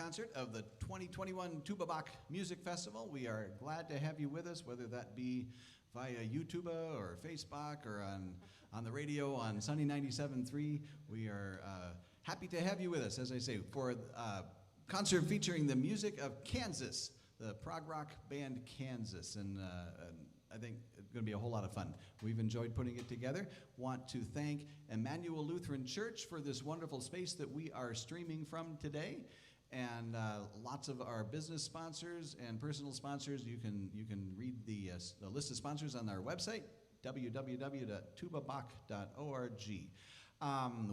concert of the 2021 Tuba Bach Music Festival. We are glad to have you with us, whether that be via YouTube or Facebook or on the radio on Sunny 97.3. We are happy to have you with us, as I say, for a concert featuring the music of Kansas, the prog rock band Kansas. And I think it's going to be a whole lot of fun. We've enjoyed putting it together. Want to thank Emmanuel Lutheran Church for this wonderful space that we are streaming from today, and lots of our business sponsors and personal sponsors. You can read the list of sponsors on our website, www.tubabach.org.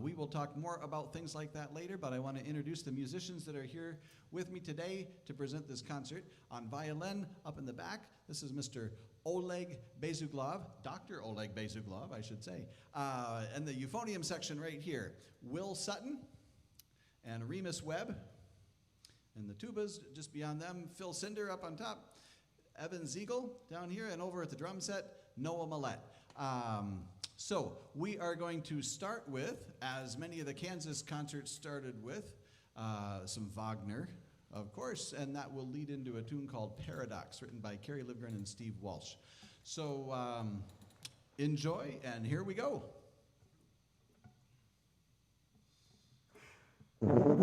We will talk more about things like that later, but I want to introduce the musicians that are here with me today to present this concert. On violin, up in the back, this is Mr. Oleg Bezuglov, Dr. Oleg Bezuglov, I should say. And the euphonium section right here, Will Sutton and Remus Webb. And the tubas, just beyond them, Phil Cinder up on top, Evan Ziegel down here, and over at the drum set, Noah Millette. So we are going to start with, as many of the Kansas concerts started with, some Wagner, of course, and that will lead into a tune called Paradox, written by Kerry Livgren and Steve Walsh. So enjoy, and here we go. Thank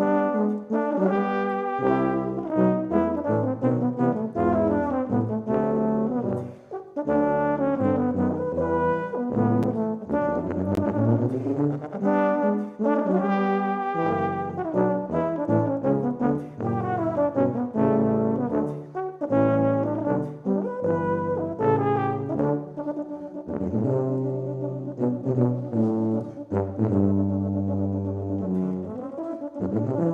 you.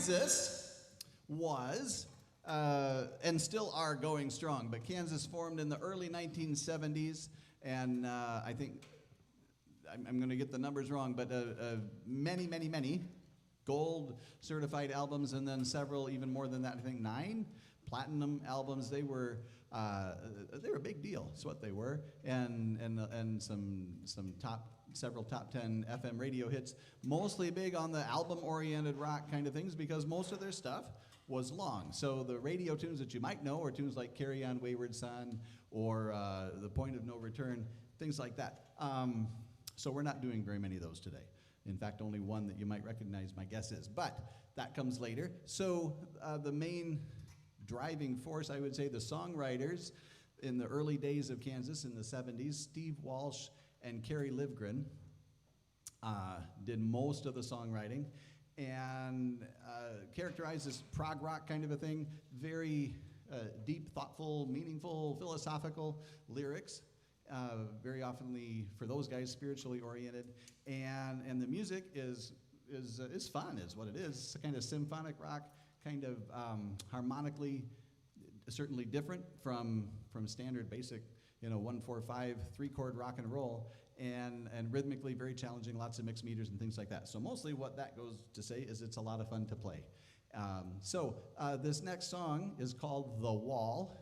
Kansas was and still are going strong, but Kansas formed in the early 1970s, and I think I'm going to get the numbers wrong, but many gold certified albums, and then several even more than that. I think 9 platinum albums. They were a big deal. That's what they were, and some several top 10 FM radio hits. Mostly big on the album-oriented rock kind of things because most of their stuff was long. So the radio tunes that you might know are tunes like "Carry On, Wayward Son" or "The Point of No Return," things like that. So we're not doing very many of those today. In fact, only one that you might recognize, my guess is. But that comes later. So the main driving force, I would say, the songwriters in the early days of Kansas in the 70s, Steve Walsh and Kerry Livgren, did most of the songwriting and characterized as prog rock kind of a thing, very deep, thoughtful, meaningful, philosophical lyrics. Very often, for those guys, spiritually oriented, and the music is fun, is what it is. It's a kind of symphonic rock, kind of harmonically, certainly different from standard basic, 1-4-5 3-chord rock and roll, and rhythmically very challenging, lots of mixed meters and things like that. So mostly what that goes to say is it's a lot of fun to play. So this next song is called "The Wall,"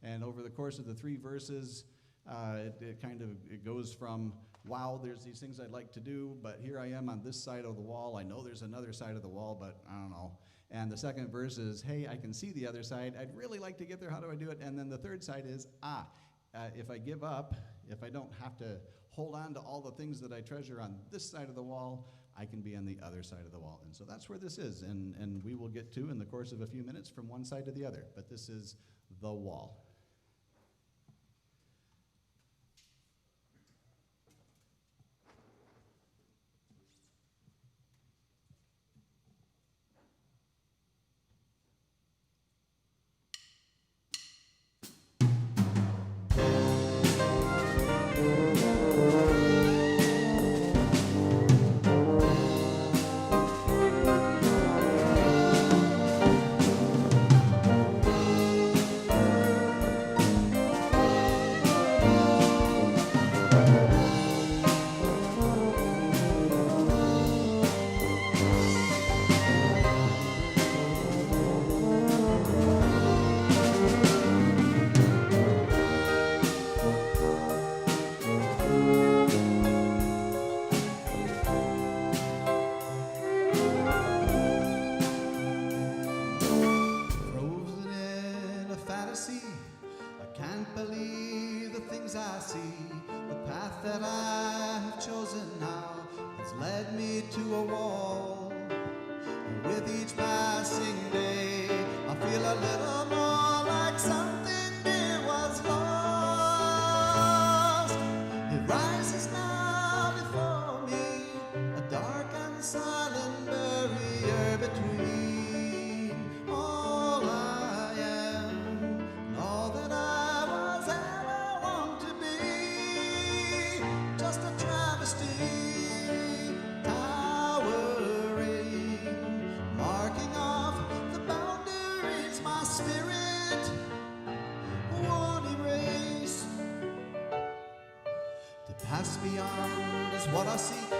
and over the course of the 3 verses. It goes from, wow, there's these things I'd like to do, but here I am on this side of the wall. I know there's another side of the wall, but I don't know. And the second verse is, hey, I can see the other side. I'd really like to get there. How do I do it? And then the third side is, if I give up, if I don't have to hold on to all the things that I treasure on this side of the wall, I can be on the other side of the wall. And so that's where this is. And we will get to in the course of a few minutes from one side to the other. But this is "The Wall." Pass beyond is what I seek, a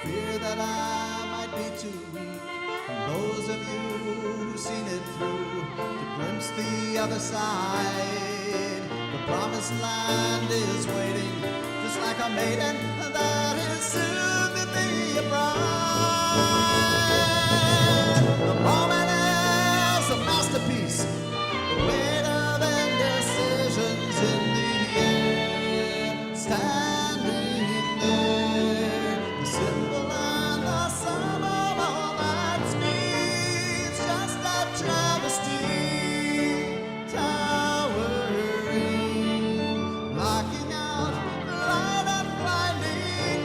fear that I might be too weak. And those of you who've seen it through, to glimpse the other side. The promised land is waiting, just like a maiden that is soon to be a bride. The moment is a masterpiece, the weight of indecisions in the air. Standing there, the symbol and the sum of all that speeds, just a travesty, towering, blocking out the light and blinding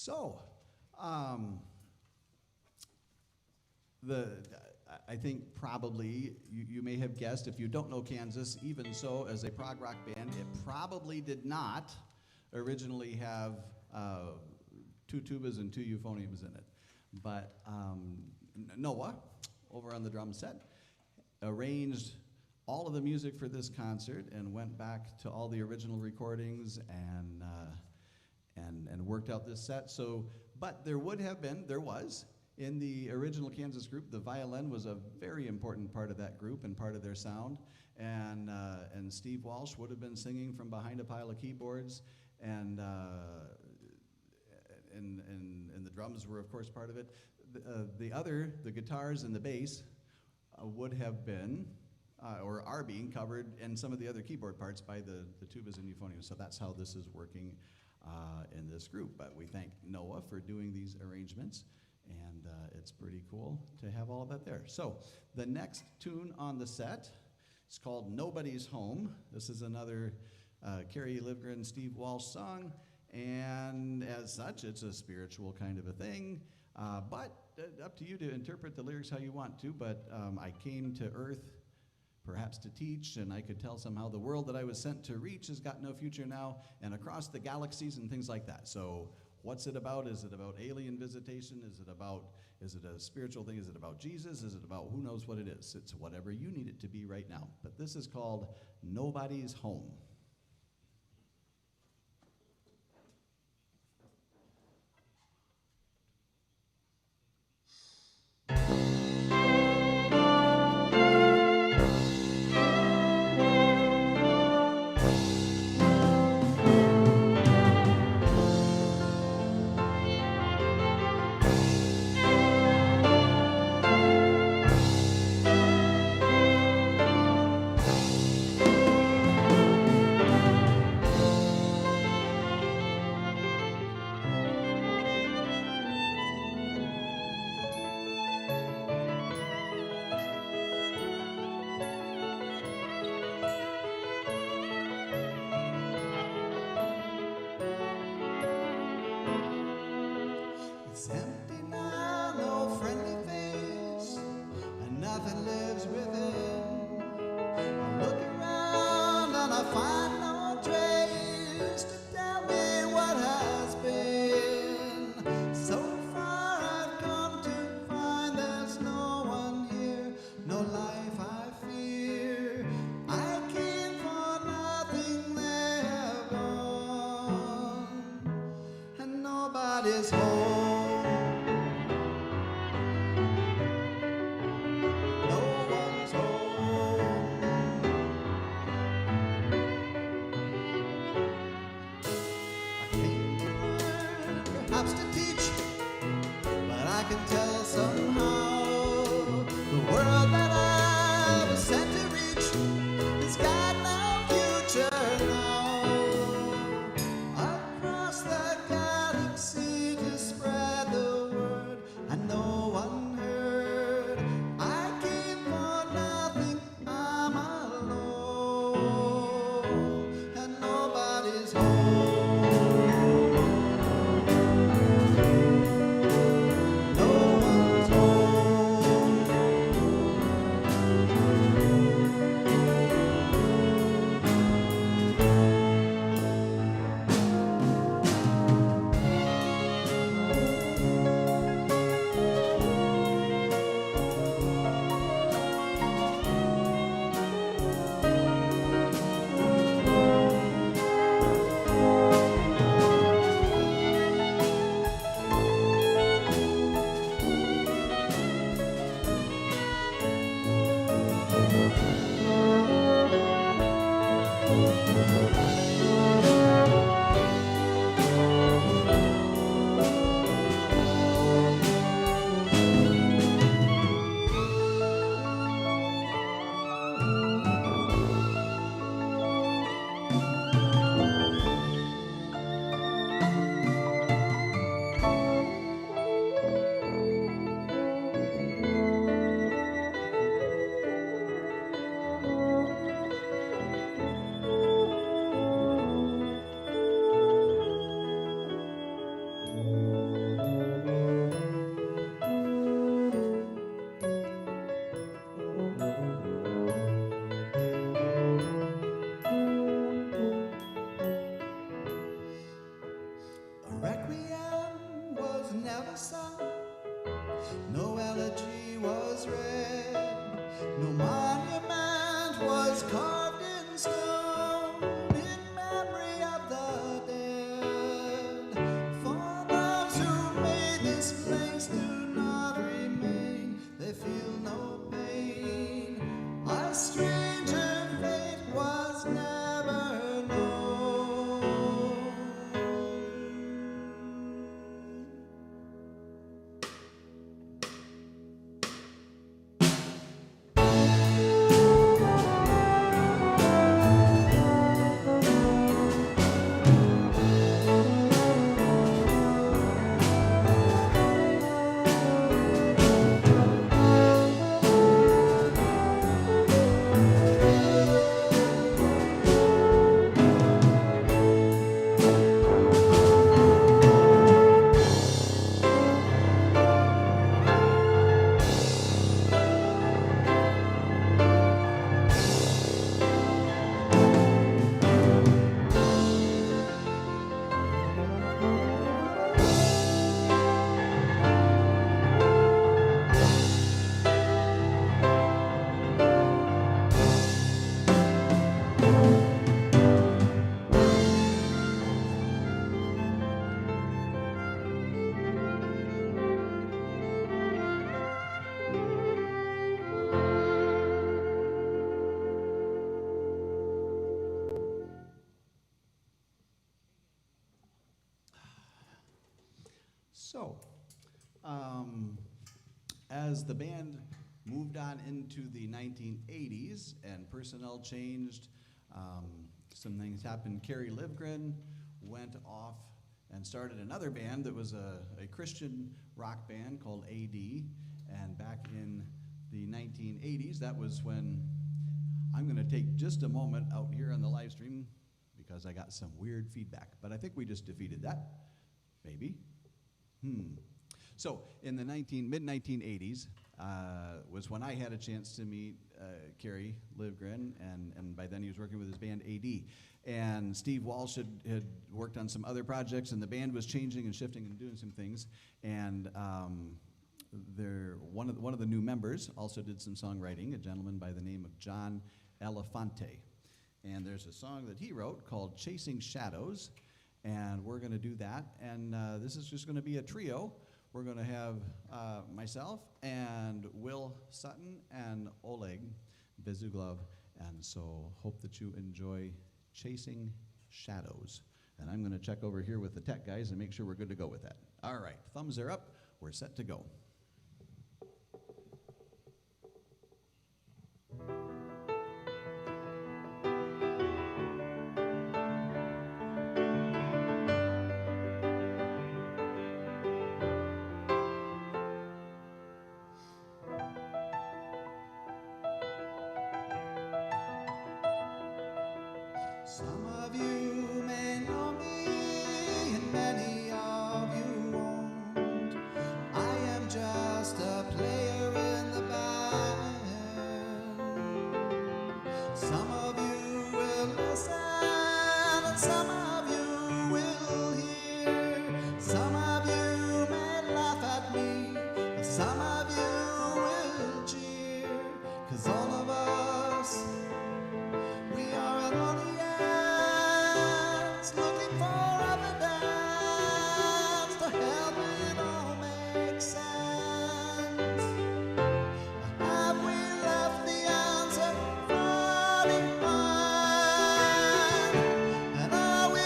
So, um, the I think probably you may have guessed, if you don't know Kansas, even so, as a prog rock band, it probably did not originally have two tubas and two euphoniums in it. But Noah, over on the drum set, arranged all of the music for this concert and went back to all the original recordings and worked out this set. So, but there was, in the original Kansas group, the violin was a very important part of that group and part of their sound. And Steve Walsh would have been singing from behind a pile of keyboards, and the drums were, of course, part of it. The guitars and the bass would have been, or are being covered, and some of the other keyboard parts by the tubas and euphoniums. So that's how this is working in this group. But we thank Noah for doing these arrangements, and it's pretty cool to have all of that there. So the next tune on the set is called Nobody's Home. This is another Carrie Livgren, Steve Walsh song, and as such, it's a spiritual kind of a thing. But up to you to interpret the lyrics how you want to, but I came to earth perhaps to teach, and I could tell somehow the world that I was sent to reach has got no future now, and across the galaxies and things like that. So what's it about? Is it about alien visitation? Is it a spiritual thing? Is it about Jesus? Is it about who knows what it is? It's whatever you need it to be right now. But this is called Nobody's Home. It's empty now, no friendly face, and nothing lives within. I look around and I find no trace to tell me what has been. So far I've come to find there's no one here, no life I fear. I came for nothing, they have gone, and nobody's home. No one's No monument was carved in stone in memory of the dead. For those who made this place do not remain, they feel no pain. A stranger fate was never known. So, as the band moved on into the 1980s and personnel changed, some things happened. Kerry Livgren went off and started another band that was a Christian rock band called AD. And back in the 1980s, that was when I'm going to take just a moment out here on the live stream because I got some weird feedback. But I think we just defeated that. Maybe. So in the mid-1980s was when I had a chance to meet Kerry Livgren, and by then he was working with his band AD. And Steve Walsh had worked on some other projects, and the band was changing and shifting and doing some things. And one of the new members also did some songwriting, a gentleman by the name of John Elefante. And there's a song that he wrote called Chasing Shadows. And we're going to do that, and this is just going to be a trio. We're going to have myself and Will Sutton and Oleg Bezuglov, and so hope that you enjoy Chasing Shadows. And I'm going to check over here with the tech guys and make sure we're good to go with that. All right, thumbs are up. We're set to go. Some of you may know me, and many of you won't. I am just a player in the band. Some of you will listen, and some of you will hear. Some of you may laugh at me, and some of you will cheer. 'Cause all of us, we are an audience looking for evidence to help it all make sense. Have we left the answer far behind? And are we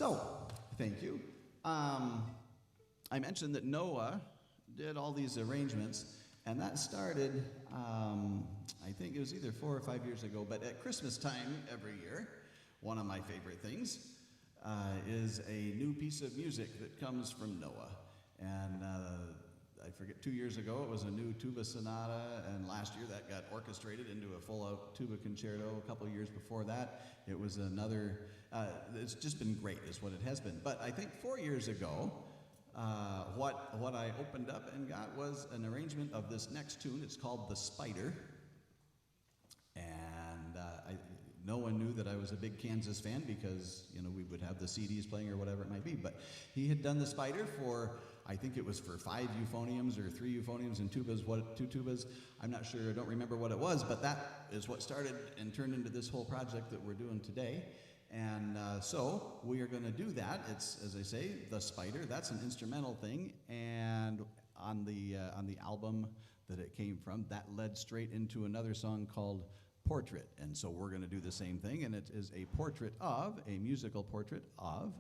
So, thank you. I mentioned that Noah did all these arrangements, and that started, I think it was either 4 or 5 years ago, but at Christmas time every year, one of my favorite things is a new piece of music that comes from Noah. And I forget, 2 years ago it was a new tuba sonata, and last year that got orchestrated into a full-out tuba concerto. A couple of years before that, it was another, it's just been great is what it has been. But I think 4 years ago, what I opened up and got was an arrangement of this next tune. It's called The Spider. And no one knew that I was a big Kansas fan because, you know, we would have the CDs playing or whatever it might be. But he had done The Spider for, I think it was for 5 euphoniums or 3 euphoniums and tubas, 2 tubas. I'm not sure, I don't remember what it was, but that is what started and turned into this whole project that we're doing today. And so we are going to do that. It's, as I say, The Spider. That's an instrumental thing. And on the album that it came from, that led straight into another song called Portrait. And so we're going to do the same thing, and it is a musical portrait of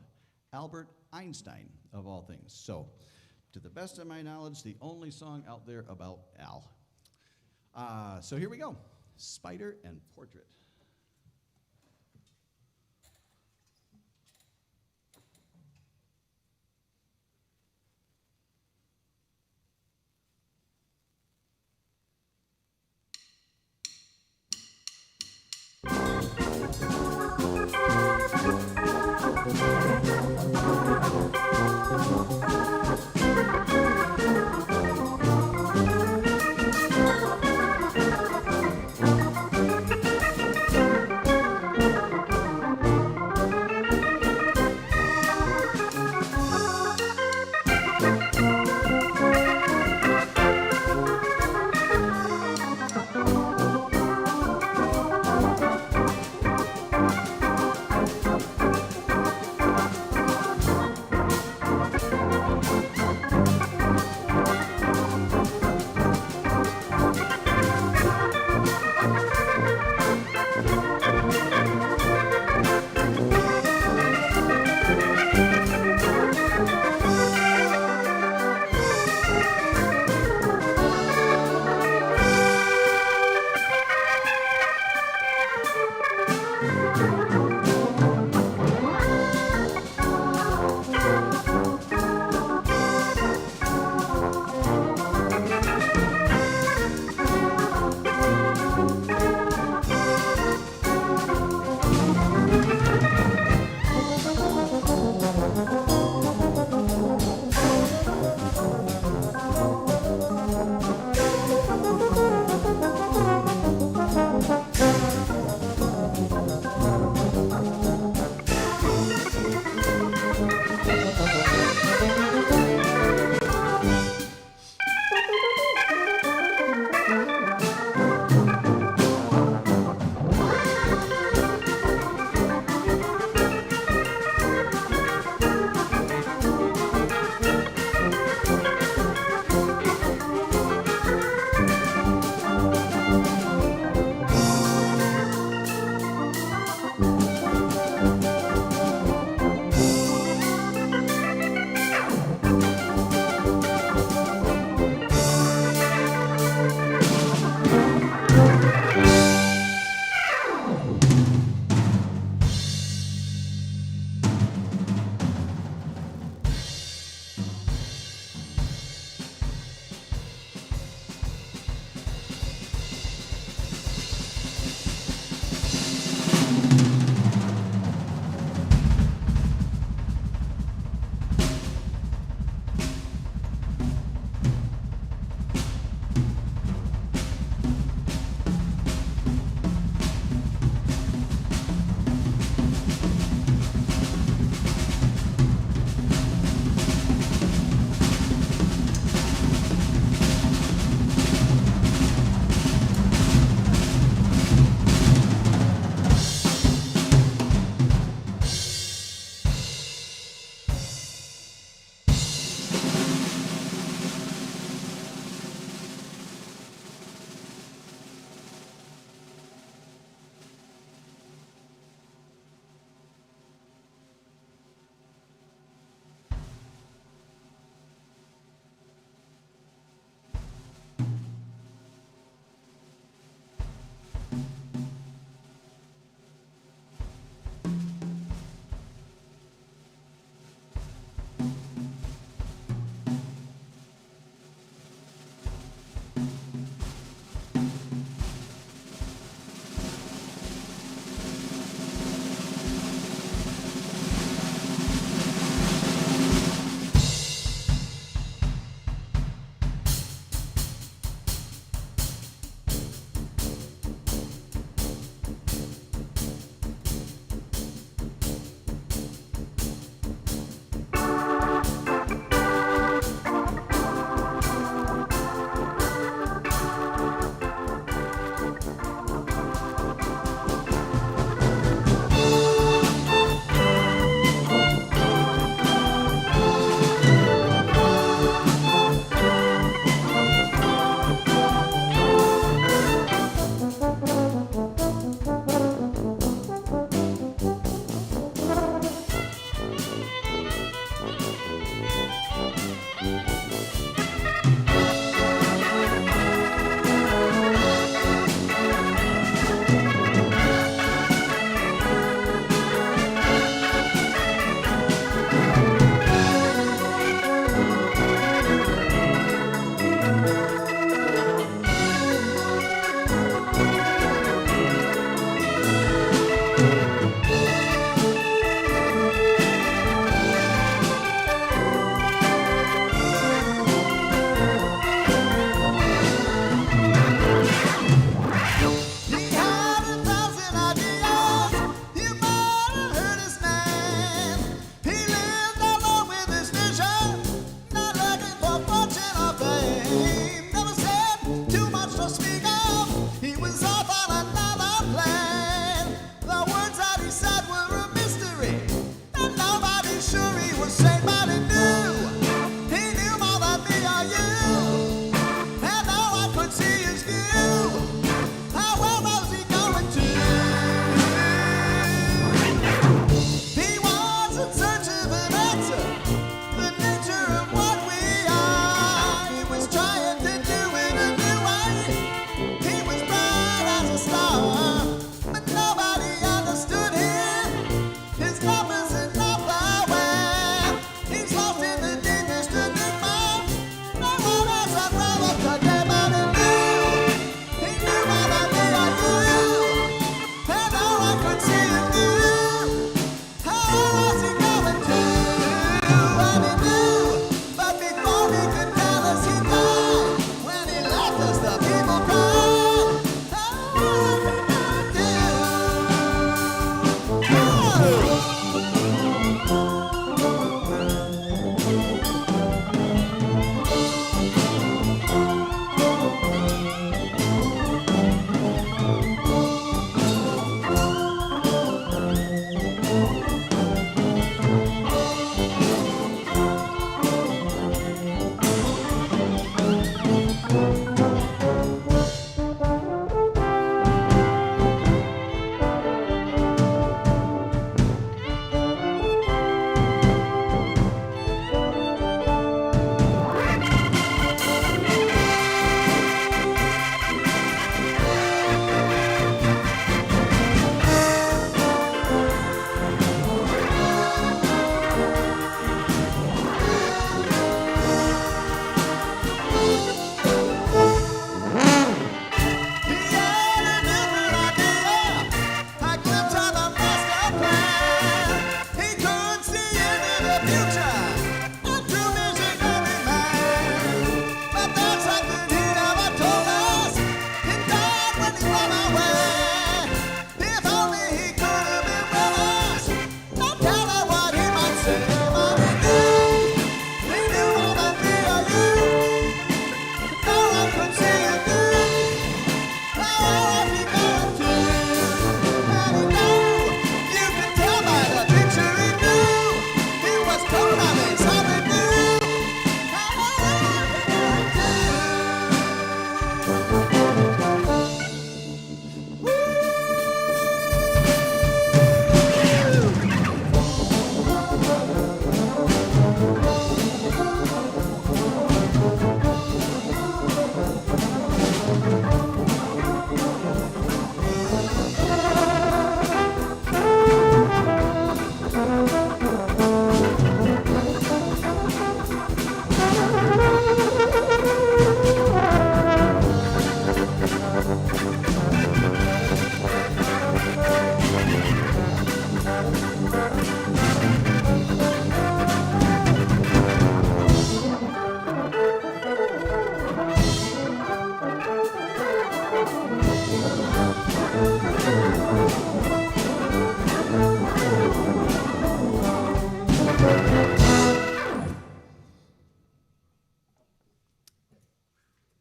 Albert Einstein, of all things. So, to the best of my knowledge, the only song out there about Al. So here we go. Spider and Portrait.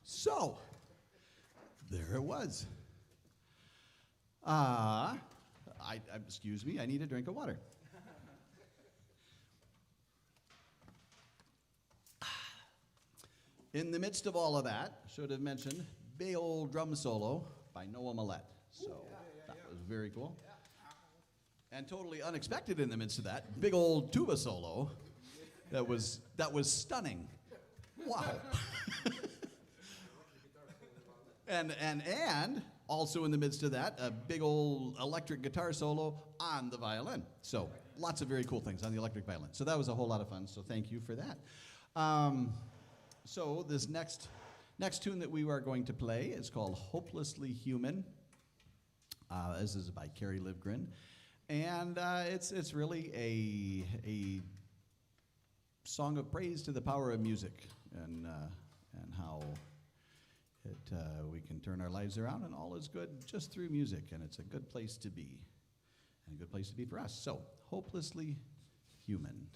So, there it was. Excuse me, I need a drink of water. In the midst of all of that, should have mentioned big old drum solo by Noah Millette. So that was very cool. And totally unexpected in the midst of that, big old tuba solo that was stunning. Wow. And also in the midst of that, a big old electric guitar solo on the violin. So lots of very cool things on the electric violin. So that was a whole lot of fun, so thank you for that. So this next tune that we are going to play is called Hopelessly Human. This is by Carrie Livgren. And it's really a song of praise to the power of music and how we can turn our lives around, and all is good just through music, and it's a good place to be, and a good place to be for us. So, Hopelessly Human.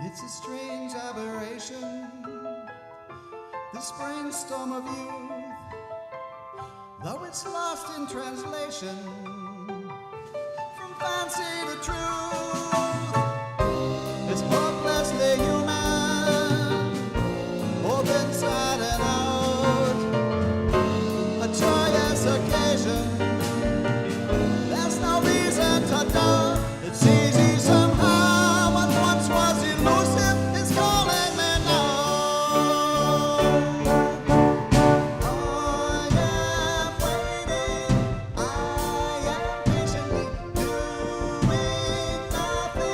It's a strange aberration, this brainstorm of youth, though it's lost in translation from fancy to truth. It's hopelessly human, both inside and out, a joyous occasion, there's no reason to doubt. It's easy somehow, what once was elusive is calling me now. I am waiting, I am patiently doing nothing.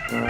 It's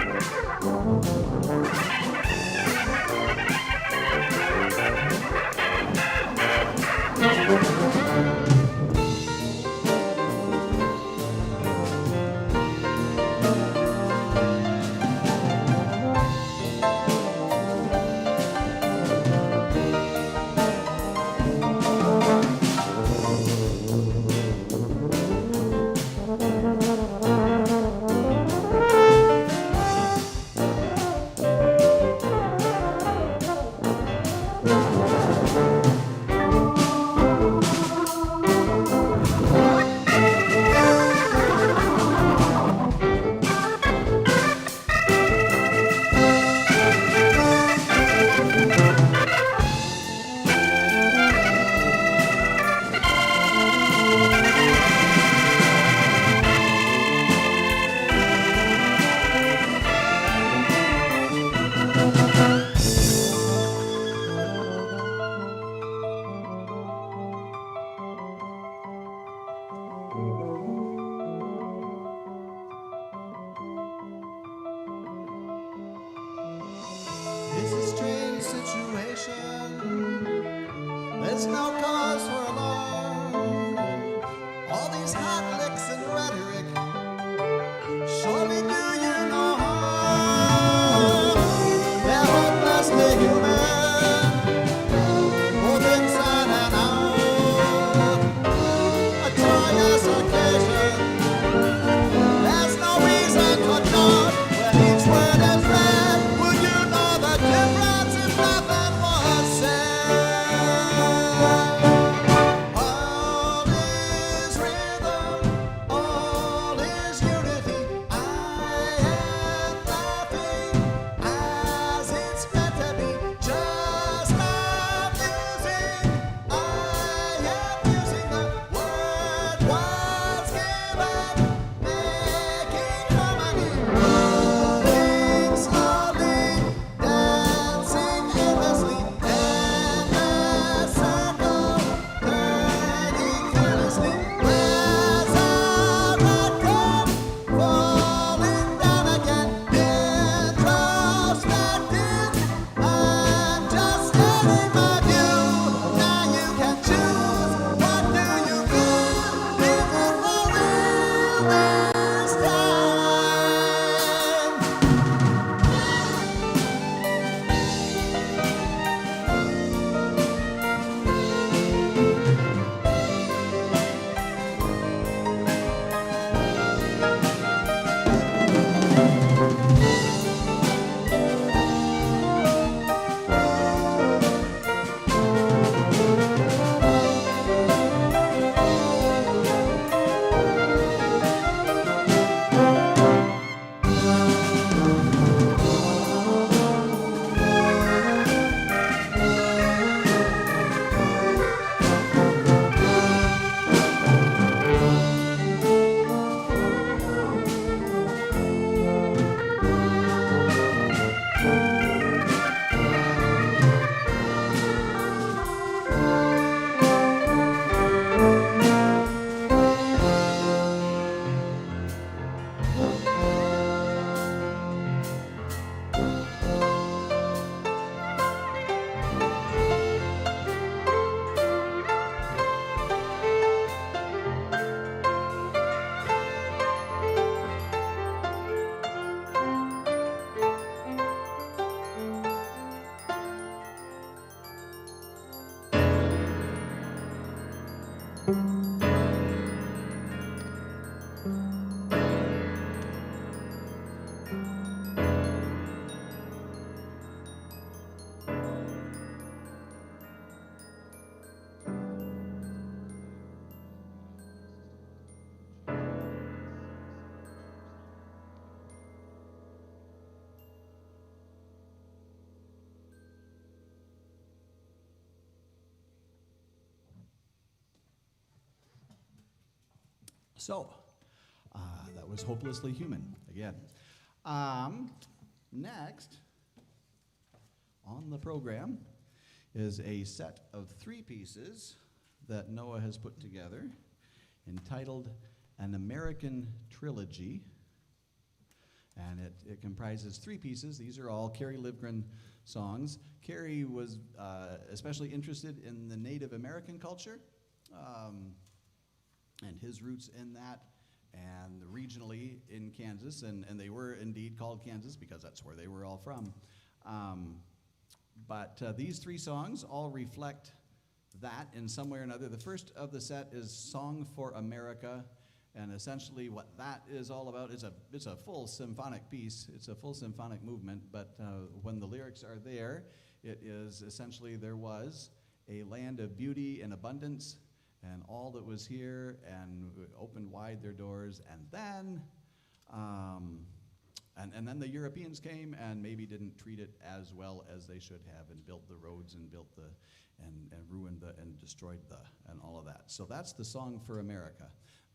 a strange situation. There's no cause for alarm. All these hot licks and rhetoric surely do you no harm. They're hopelessly human, both inside and out. A joyous occasion. There's no reason for doubt when each word is read. Would you know the difference if nothing was said? All is rhythm, all is unity. I am laughing as it's meant to be. Just love music. I am using the word was given, making harmony, moving slowly, dancing endlessly, endless circle, turning carelessly. Where's our record? Falling down again, introspective. I'm just stating my view. Now you can choose. What do you feel? Is it for real this time? So, that was Hopelessly Human again. Next on the program is a set of 3 pieces that Noah has put together entitled An American Trilogy. and it comprises three pieces. These are all Kerry Livgren songs. Kerry was especially interested in the Native American culture and his roots in that, and regionally in Kansas, and they were indeed called Kansas because that's where they were all from. But these three songs all reflect that in some way or another. The first of the set is Song for America, and essentially what that is all about is it's a full symphonic piece. It's a full symphonic movement, but when the lyrics are there, it is essentially there was a land of beauty and abundance, and all that was here, and opened wide their doors, and then then the Europeans came and maybe didn't treat it as well as they should have, and built the roads and built the and ruined the and destroyed the and all of that. So that's the Song for America.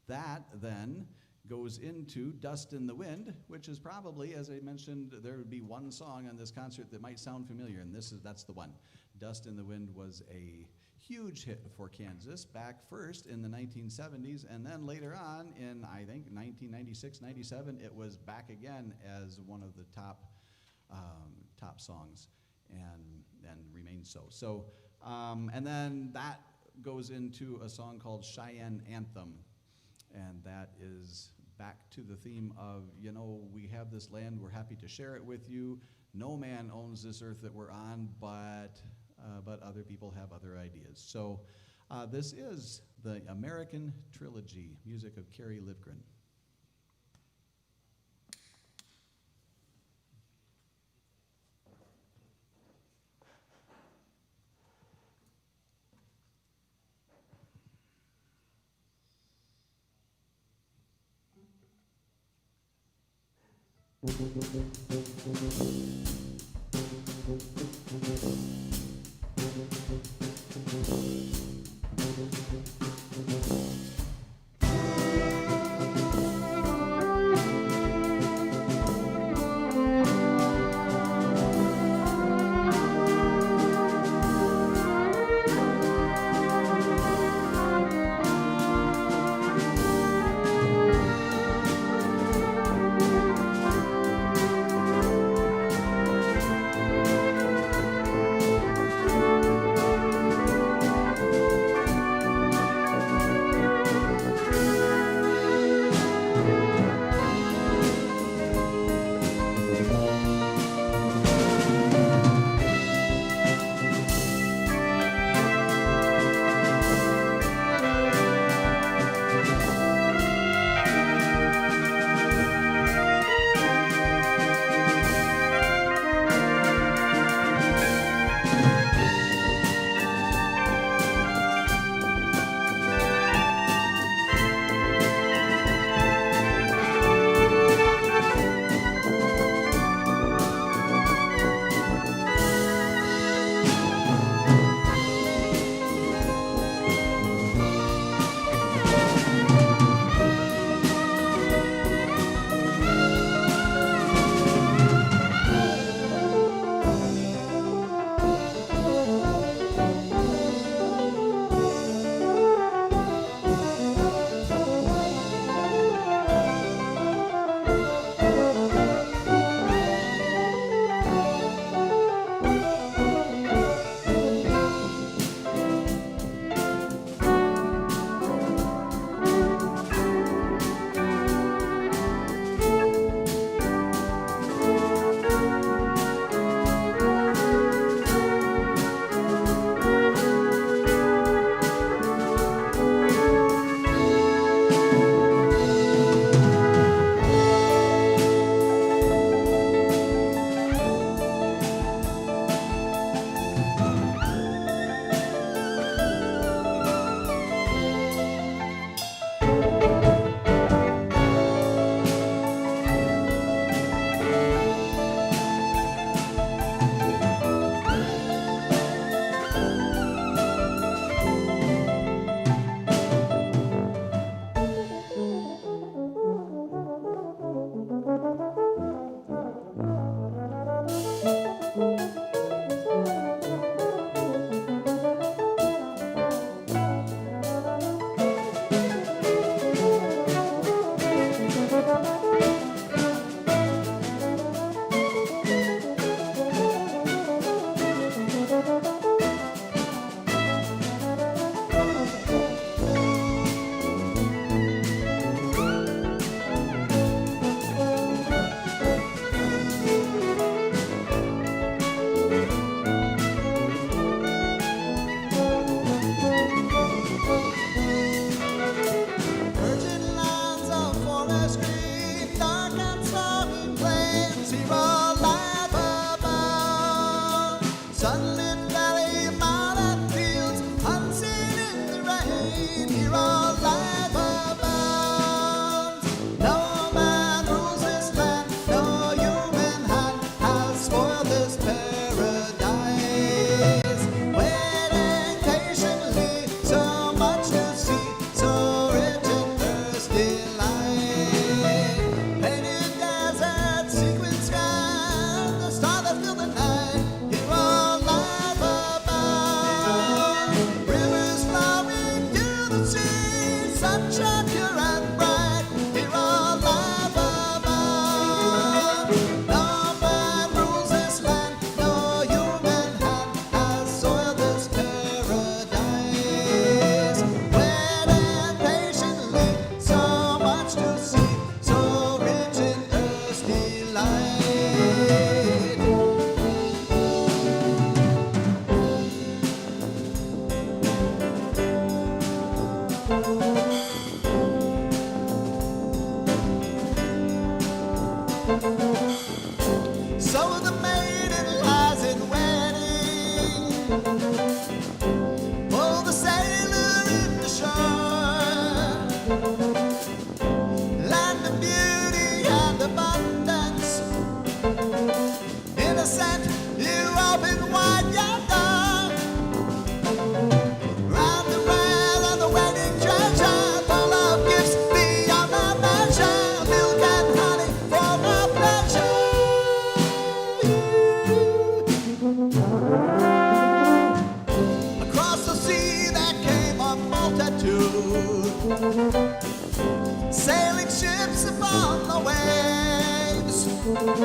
That then goes into Dust in the Wind, which is probably, as I mentioned, there would be one song on this concert that might sound familiar, and that's the one. Dust in the Wind was a huge hit for Kansas, back first in the 1970s, and then later on in, I think, 1996, 97, it was back again as one of the top songs, and remains so. So, and then that goes into a song called Cheyenne Anthem, and that is back to the theme of, we have this land, we're happy to share it with you. No man owns this earth that we're on, but other people have other ideas. So this is the American Trilogy, music of Kerry Livgren.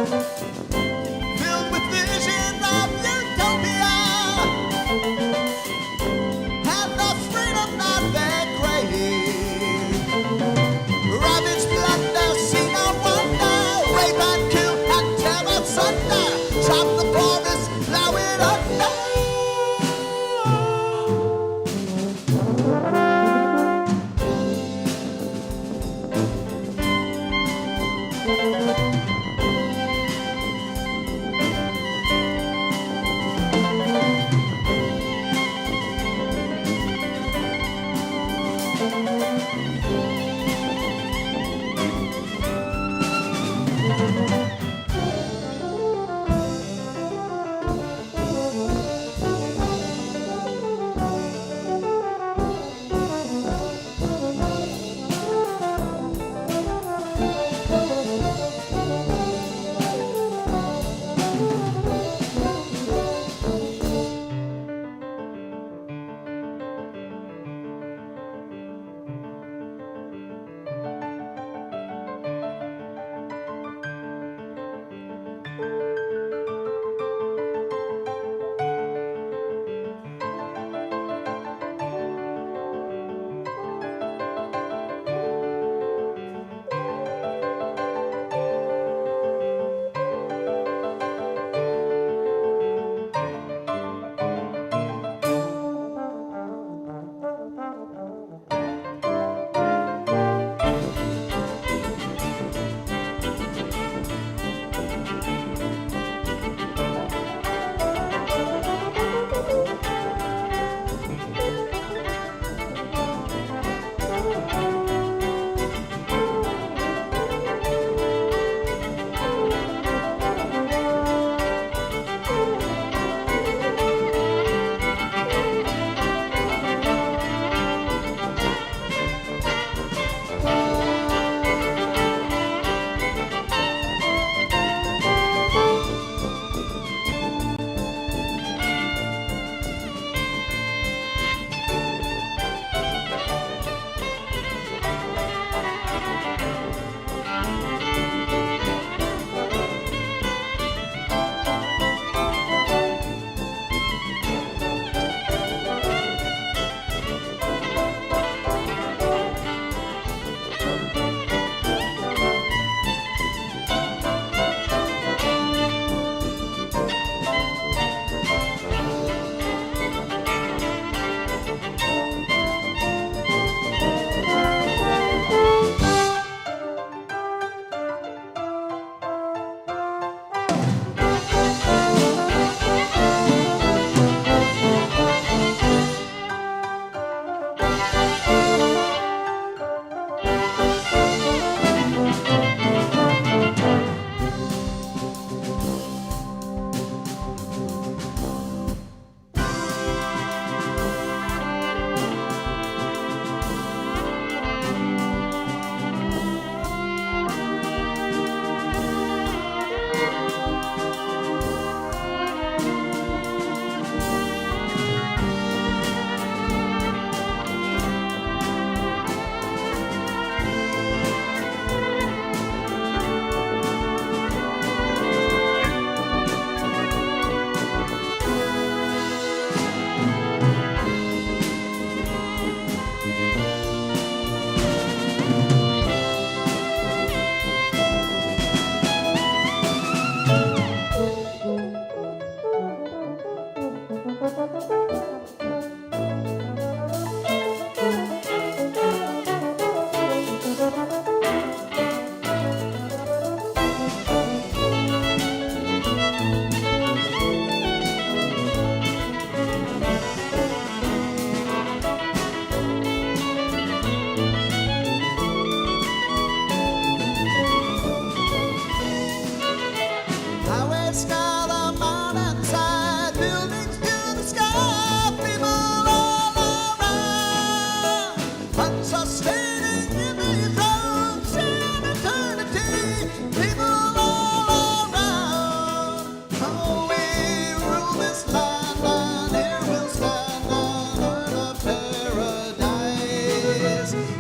filled with visions of utopia, have lost freedom that they crave. Ravaged plunder, see no wonder, rape and kill and tear asunder, chop the forest, plow it under.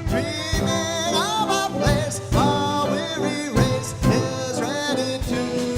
Dreaming of a place our weary race is ready to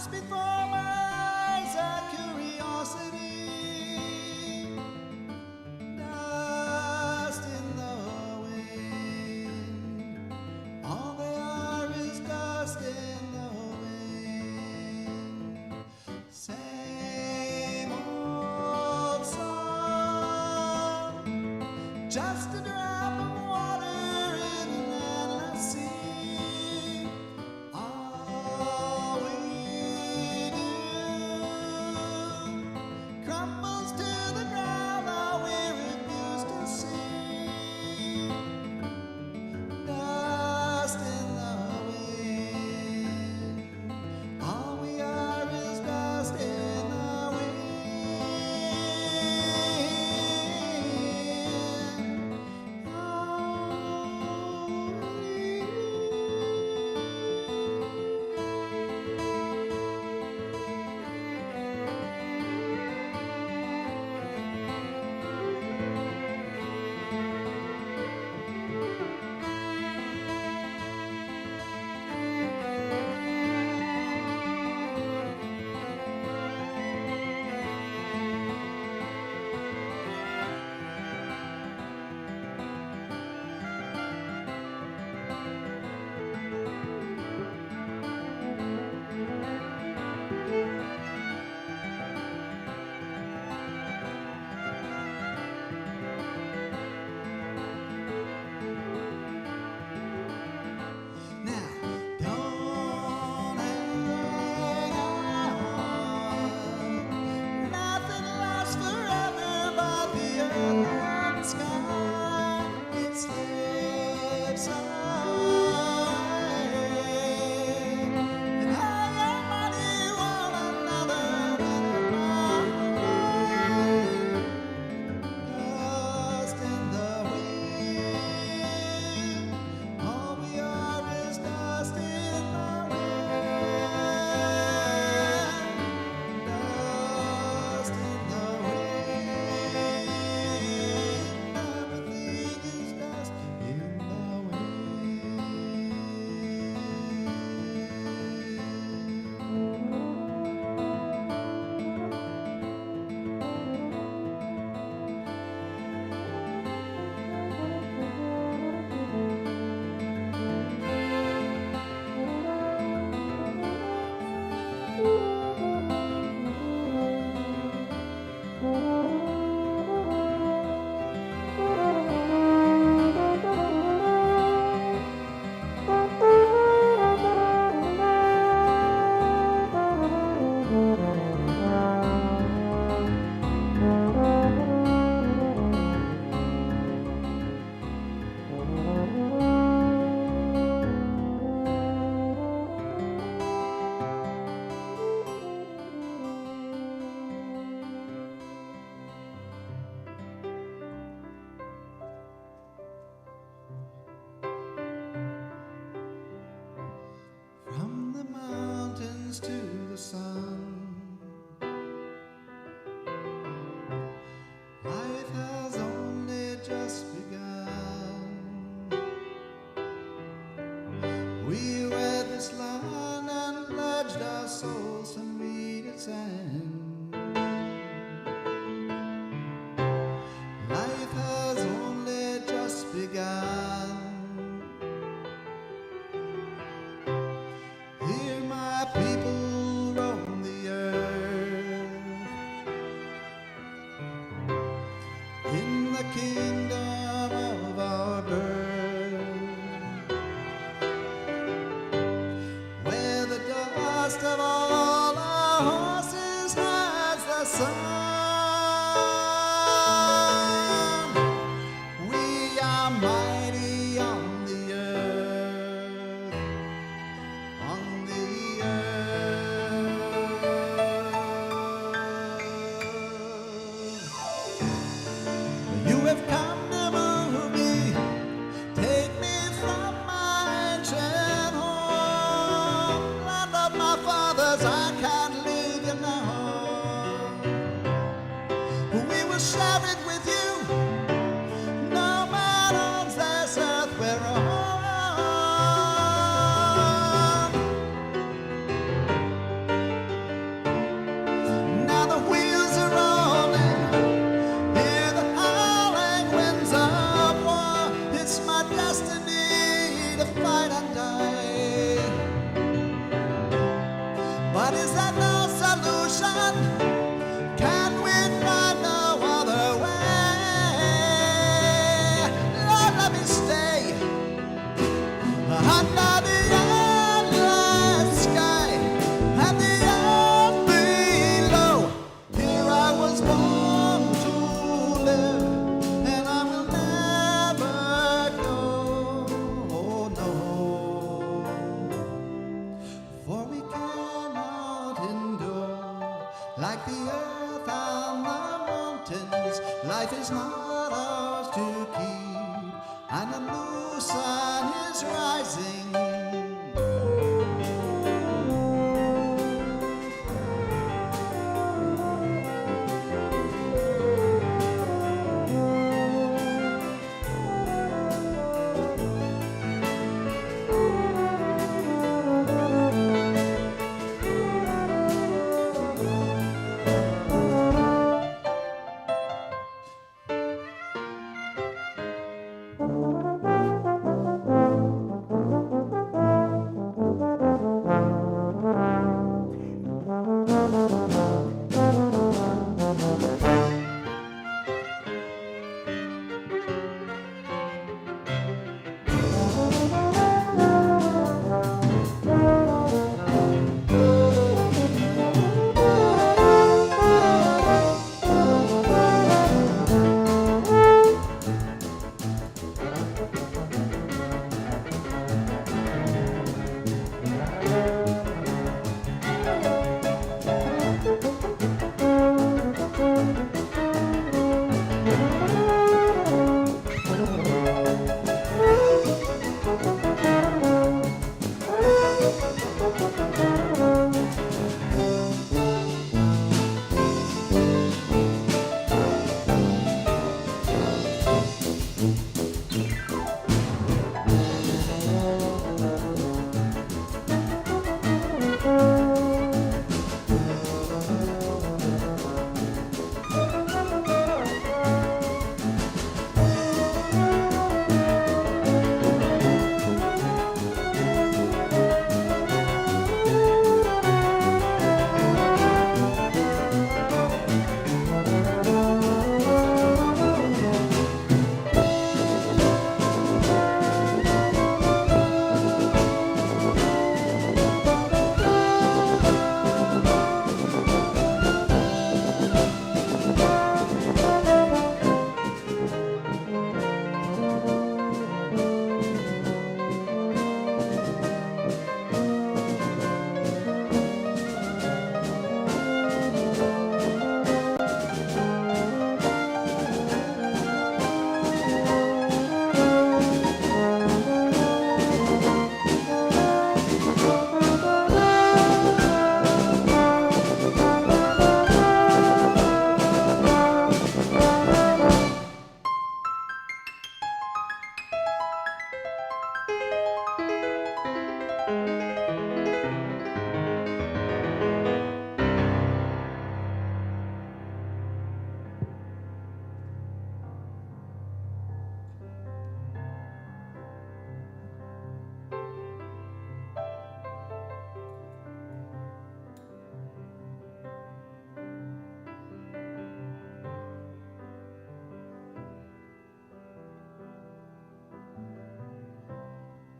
before my eyes a curiosity, dust in the wind. All they are is dust in the wind. Same old song, just a drop of water in an endless sea. All we do crumbles to the ground, all we refuse to see. Dust in the wind. All we are is dust in the wind. Now, don't hang on. Nothing lasts forever but the earth and sky. It slips away, and I and money one another dust in the wind. All we are is dust in the wind. Dust in the wind. Everything is dust in the From the mountains to the sun, life has only just begun. We read this line and pledged our souls to meet its end. Life has only just begun. Hear my people roam the earth in the kingdom of our birth, where the dust of all our horses hides the sun. We are mighty on the earth, on the earth. You have come to move me, take me from my ancient home. Land of my fathers, I can't leave you now. We will share it with you. No man owns this earth, we're home. Life is not ours to keep, and a new sun is rising.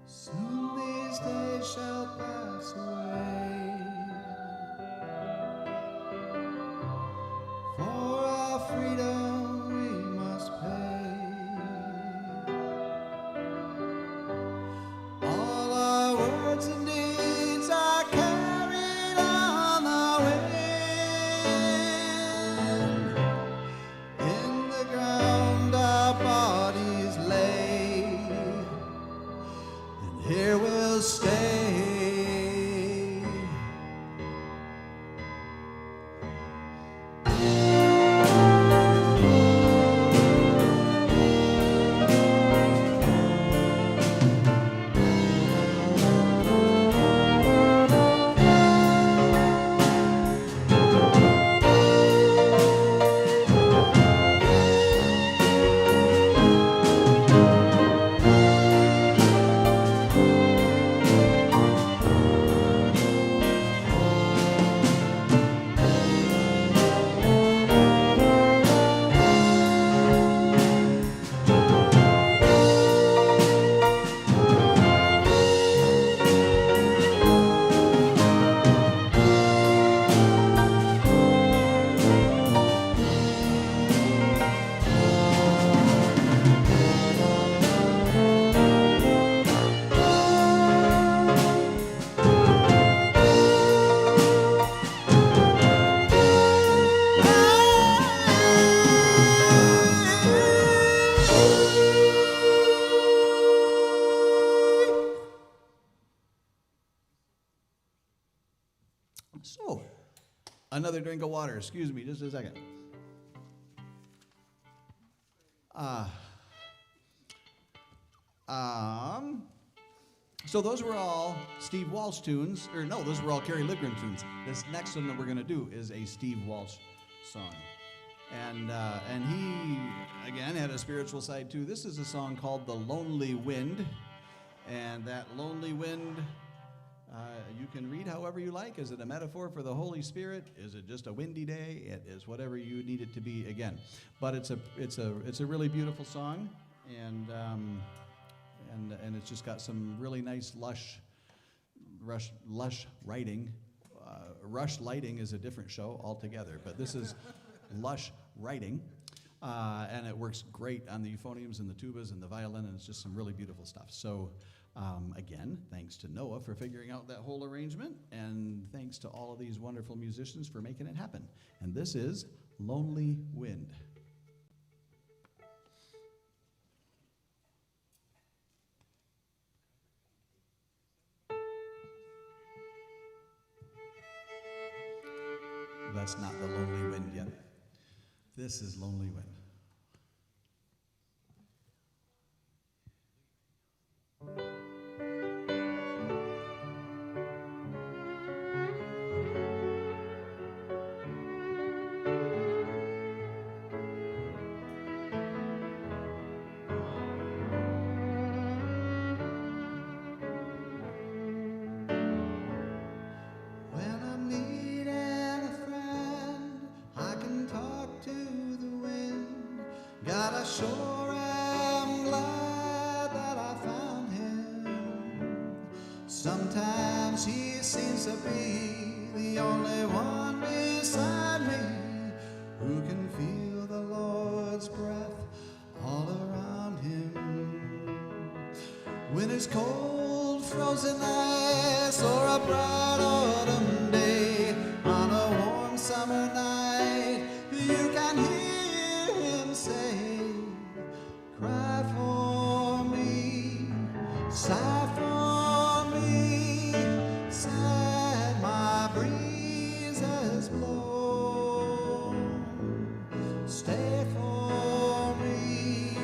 Soon these days shall pass away. For our freedom we must pay. All our words and deeds are carried on the wind. In the ground our bodies lay, here we'll stay. Another drink of water. Excuse me, just a second. So those were all Steve Walsh tunes, or no, those were all Kerry Livgren tunes. This next one that we're going to do is a Steve Walsh song. And he, again, had a spiritual side too. This is a song called The Lonely Wind. And that lonely wind, you can read however you like. Is it a metaphor for the Holy Spirit? Is it just a windy day? It is whatever you need it to be again. But it's a really beautiful song, and it's just got some really nice lush writing. Rush Lighting is a different show altogether, but this is lush writing, and it works great on the euphoniums and the tubas and the violin, and it's just some really beautiful stuff. So again, thanks to Noah for figuring out that whole arrangement, and thanks to all of these wonderful musicians for making it happen. And this is Lonely Wind. That's not the Lonely Wind yet. This is Lonely Wind. Sure am glad that I found him. Sometimes he seems to be the only one beside me who can feel the Lord's breath all around him. Winter's cold, frozen ice, or a bright autumn day, on a warm summer night, you can hear him say, cry for me, sigh for me, sad my breezes blow. Stay for me,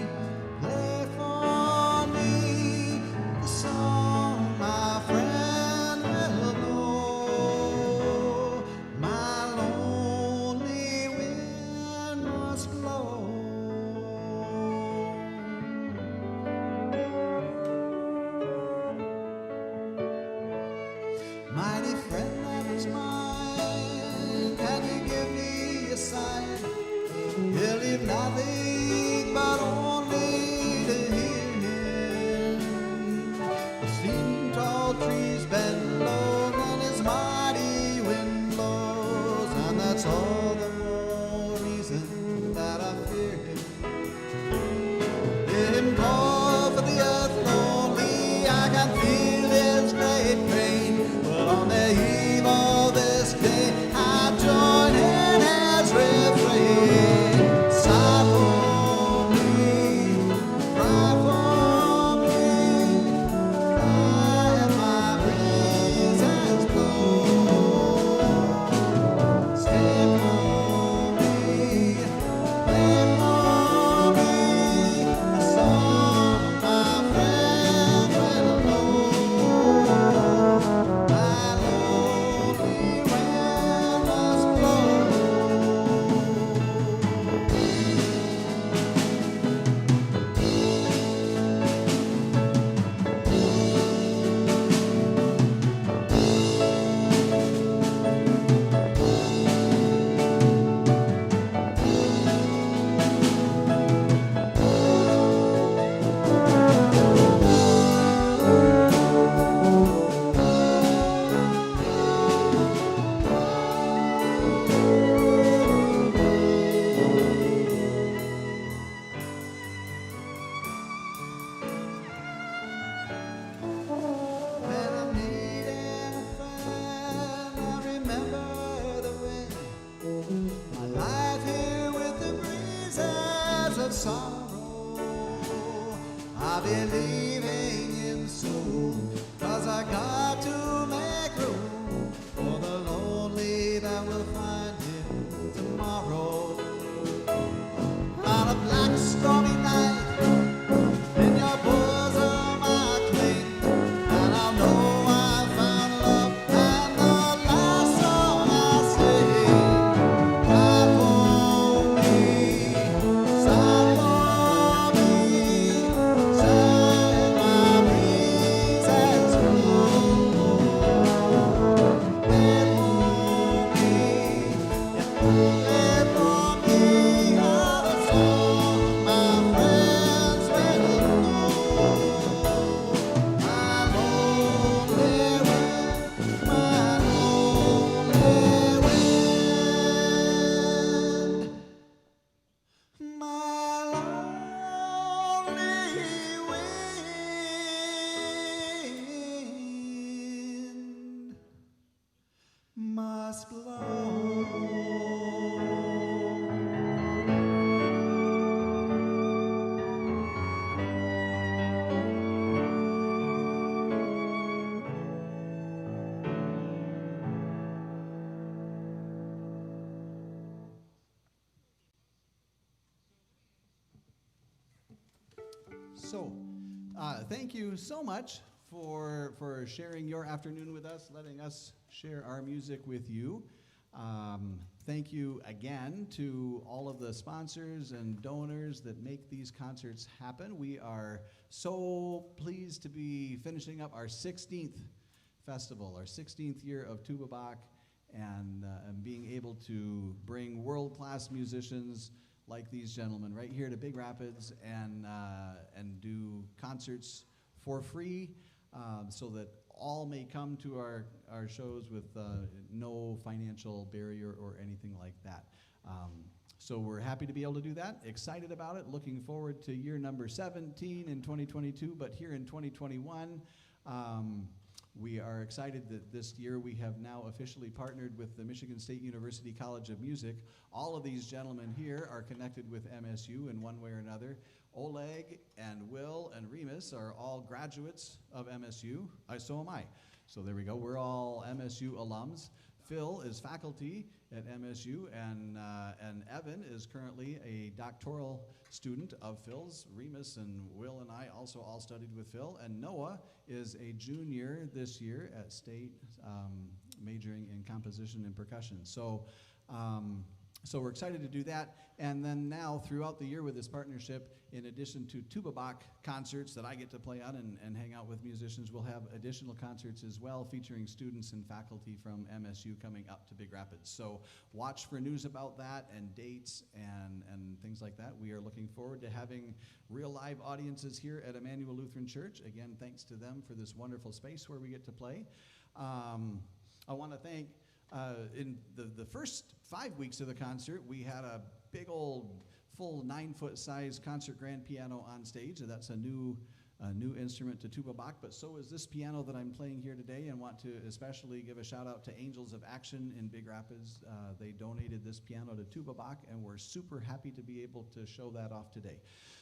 play for me, the song my friend will know. My lonely wind must blow. Mighty friend that is mine, can you give me a sign? He'll leave nothing but only to hear him. The steam tall trees bend low when his mighty wind blows, and that's all the more reason that I fear him. Hear him call for the earth lonely, I can feel his great pain. On the eve of this day, I join in his refrain. Sigh for me, cry for me, cry my breezes blow. Stay for me, play for me, a song my friend will know. My lonely wind must blow. When I'm needing a friend, I remember the wind. My life here with the breezes of sorrow. I'll be leaving him soon, 'cause I got to make room for the lonely that will find So, thank you so much for sharing your afternoon with us, letting us share our music with you. Thank you again to all of the sponsors and donors that make these concerts happen. We are so pleased to be finishing up our 16th festival, our 16th year of Tuba Bach, and being able to bring world-class musicians like these gentlemen right here to Big Rapids and do concerts for free, so that all may come to our shows with no financial barrier or anything like that. So we're happy to be able to do that, excited about it, looking forward to year number 17 in 2022, but here in 2021, we are excited that this year we have now officially partnered with the Michigan State University College of Music. All of these gentlemen here are connected with MSU in one way or another. Oleg and Will and Remus are all graduates of MSU. So am I. So there we go. We're all MSU alums. Phil is faculty at MSU, and Evan is currently a doctoral student of Phil's. Remus and Will and I also all studied with Phil, and Noah is a junior this year at State, majoring in composition and percussion. So we're excited to do that. And then now, throughout the year with this partnership, in addition to Tuba Bach concerts that I get to play on and hang out with musicians, we'll have additional concerts as well featuring students and faculty from MSU coming up to Big Rapids. So watch for news about that and dates and things like that. We are looking forward to having real live audiences here at Emmanuel Lutheran Church. Again, thanks to them for this wonderful space where we get to play. I want to thank in the first 5 weeks of the concert, we had a big old full 9-foot size concert grand piano on stage. And that's a new instrument to Tuba Bach, but so is this piano that I'm playing here today, and want to especially give a shout out to Angels of Action in Big Rapids. They donated this piano to Tuba Bach, and we're super happy to be able to show that off today.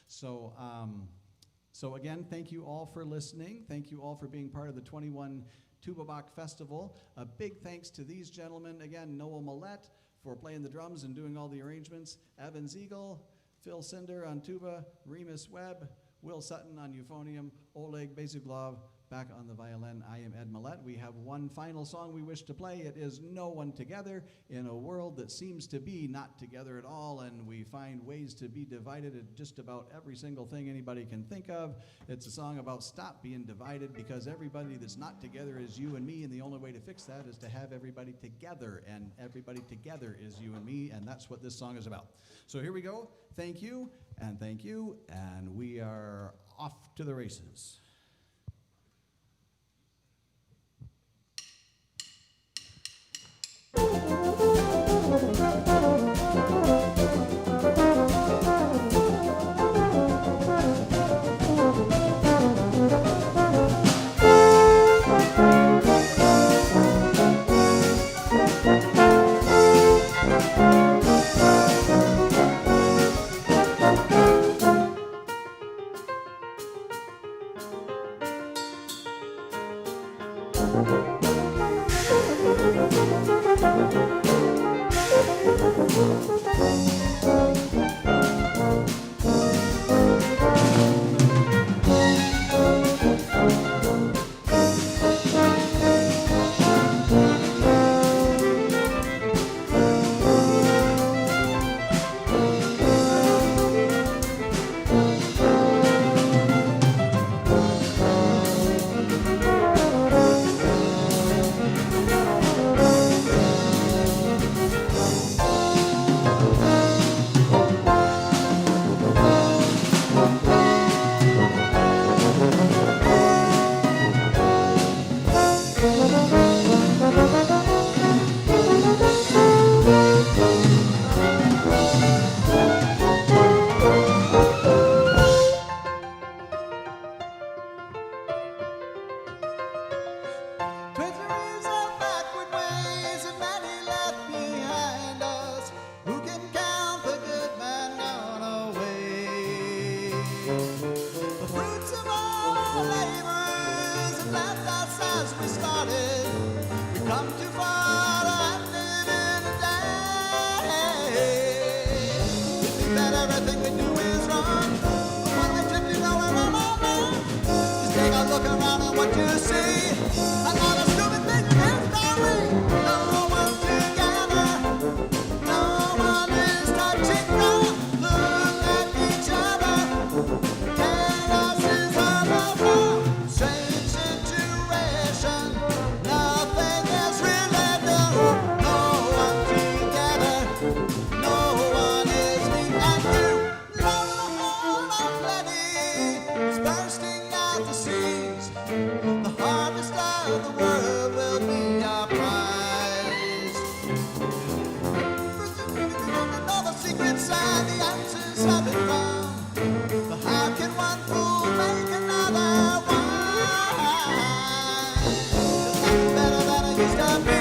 So again, thank you all for listening. Thank you all for being part of the 21 Tuba Bach Festival. A big thanks to these gentlemen. Again, Noah Millette for playing the drums and doing all the arrangements. Evan Ziegel, Phil Cinder on tuba, Remus Webb, Will Sutton on euphonium, Oleg Bezuglov back on the violin. I am Ed Millette. We have one final song we wish to play. It is No One Together in a world that seems to be not together at all, and we find ways to be divided at just about every single thing anybody can think of. It's a song about stop being divided, because everybody that's not together is you and me, and the only way to fix that is to have everybody together, and everybody together is you and me, and that's what this song is about. So here we go. Thank you, and we are off to the races. Everything we do is wrong. What we should be going on. look around and what you see. Another stupid thing is going. No one together. No one is touching. No, look at each other. Chaos is all over. Strange situation. Nothing is really new. No one together. No one is me and you. Love of plenty is bursting out the seas. The harvest of the world will be our prize. All the secrets and the answers have been found. But how can one fool make another wise? There's nothing better than it used to be.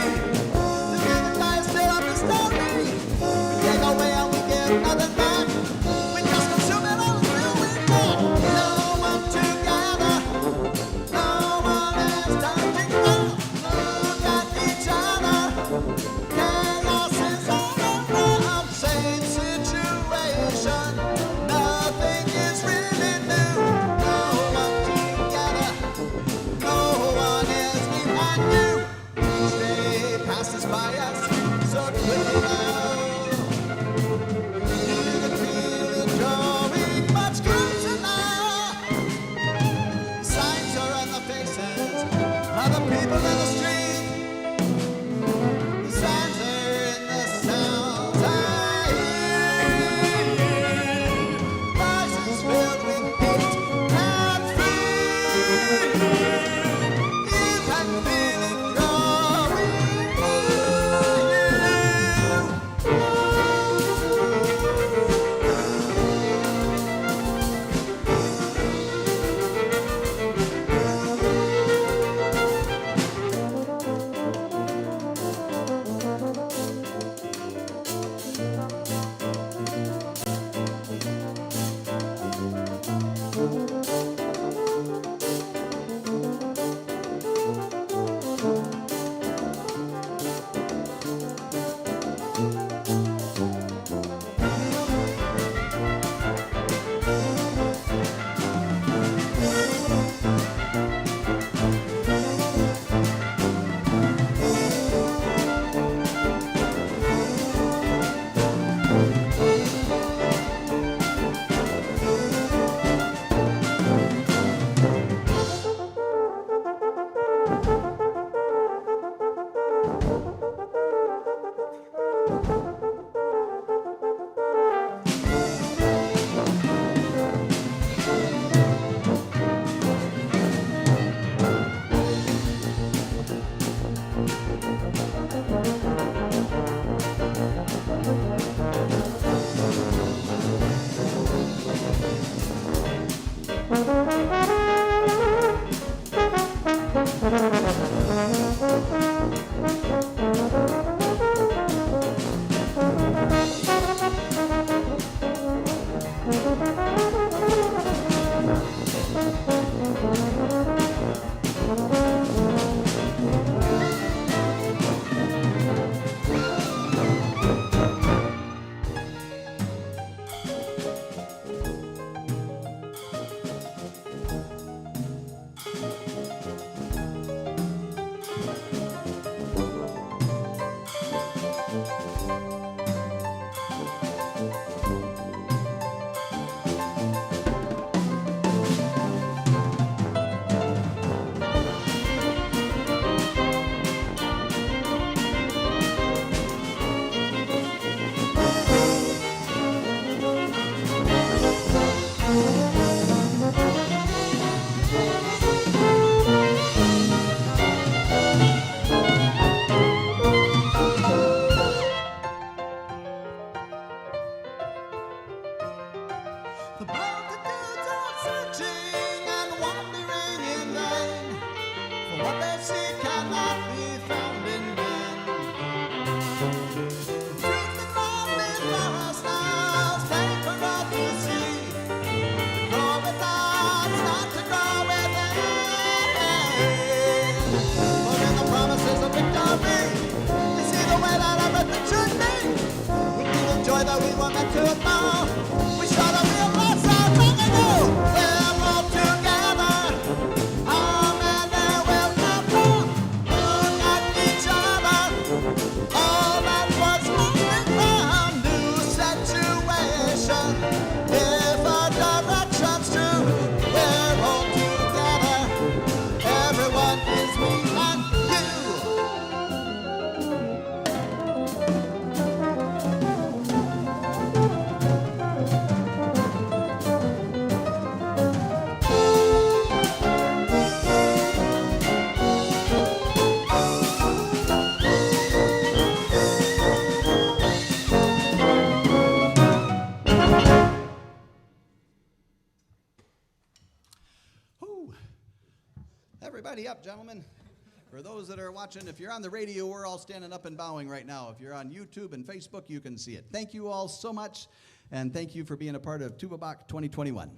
The living guy is still up the story. We take away and we give nothing back. We just consume it all until we got no one together. No one is touching us. Look at each other. Chaos is all around. Same situation. Nothing is really new. No one together. No one is me and you. Each day passes by us so quickly now. You can feel it growing much closer now. Signs are on the faces of the people in the street. The signs are in the sounds I hear. Voices filled with hate and fear. You can feel it growing We should have realized how long ago we're all together. Everybody up, gentlemen. For those that are watching, if you're on the radio, we're all standing up and bowing right now. If you're on YouTube and Facebook, you can see it. Thank you all so much, and thank you for being a part of Tuba Bach 2021.